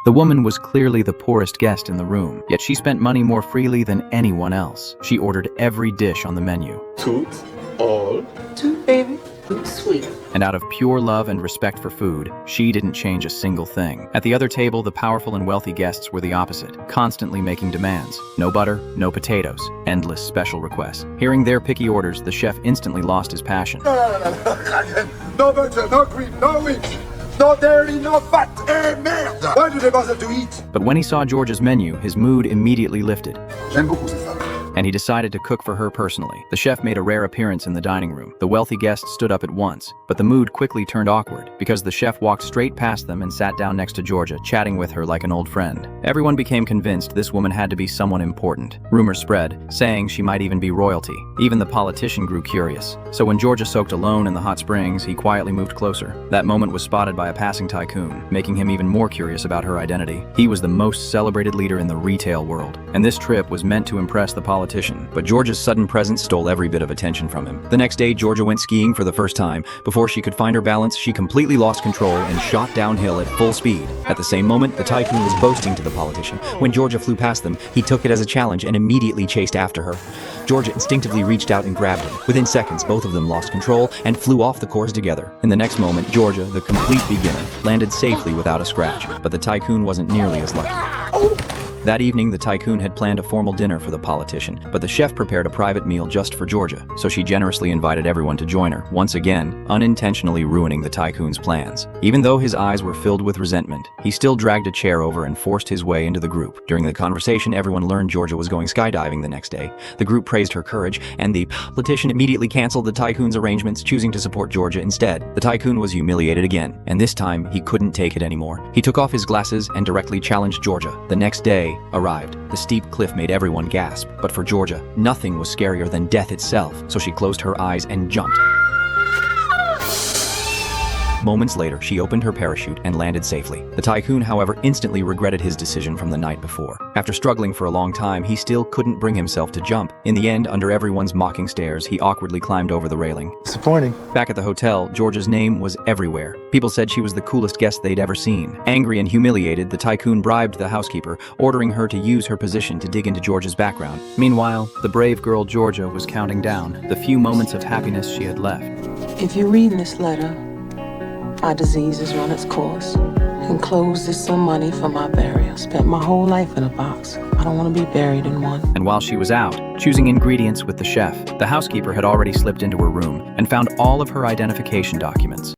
The woman was clearly the poorest guest in the room, yet she spent money more freely than anyone else. She ordered every dish on the menu. Tout, all. Two, baby. Sweet. And out of pure love and respect for food, she didn't change a single thing. At the other table, the powerful and wealthy guests were the opposite, constantly making demands. No butter, no potatoes, endless special requests. Hearing their picky orders, the chef instantly lost his passion. No butter, no cream, no wheat, no dairy, no fat. Eh, merde! Why do they bother to eat? But when he saw Georgia's menu, his mood immediately lifted, J'aime beaucoup ces femmes. and he decided to cook for her personally. The chef made a rare appearance in the dining room. The wealthy guests stood up at once, but the mood quickly turned awkward because the chef walked straight past them and sat down next to Georgia, chatting with her like an old friend. Everyone became convinced this woman had to be someone important. Rumors spread, saying she might even be royalty. Even the politician grew curious. So when Georgia soaked alone in the hot springs, he quietly moved closer. That moment was spotted by a passing tycoon, making him even more curious about her identity. He was the most celebrated leader in the retail world, and this trip was meant to impress the politician. But Georgia's sudden presence stole every bit of attention from him. The next day, Georgia went skiing for the first time. Before she could find her balance, she completely lost control and shot downhill at full speed. At the same moment, the tycoon was boasting to the politician. When Georgia flew past them, he took it as a challenge and immediately chased after her. Georgia instinctively reached out and grabbed him. Within seconds, both of them lost control and flew off the course together. In the next moment, Georgia, the complete beginner, landed safely without a scratch. But the tycoon wasn't nearly as lucky. That evening, the tycoon had planned a formal dinner for the politician, but the chef prepared a private meal just for Georgia, so she generously invited everyone to join her, once again, unintentionally ruining the tycoon's plans. Even though his eyes were filled with resentment, he still dragged a chair over and forced his way into the group. During the conversation, everyone learned Georgia was going skydiving the next day. The group praised her courage, and the politician immediately canceled the tycoon's arrangements, choosing to support Georgia instead. The tycoon was humiliated again, and this time, he couldn't take it anymore. He took off his glasses and directly challenged Georgia. The next day arrived. The steep cliff made everyone gasp, but for Georgia, nothing was scarier than death itself, so she closed her eyes and jumped. Moments later, she opened her parachute and landed safely. The tycoon, however, instantly regretted his decision from the night before. After struggling for a long time, he still couldn't bring himself to jump. In the end, under everyone's mocking stares, he awkwardly climbed over the railing. Disappointing. Back at the hotel, Georgia's name was everywhere. People said she was the coolest guest they'd ever seen. Angry and humiliated, the tycoon bribed the housekeeper, ordering her to use her position to dig into Georgia's background. Meanwhile, the brave girl Georgia was counting down the few moments of happiness she had left. If you read this letter, my disease has run its course. Enclosed is some money for my burial. Spent my whole life in a box. I don't want to be buried in one. And while she was out, choosing ingredients with the chef, the housekeeper had already slipped into her room and found all of her identification documents.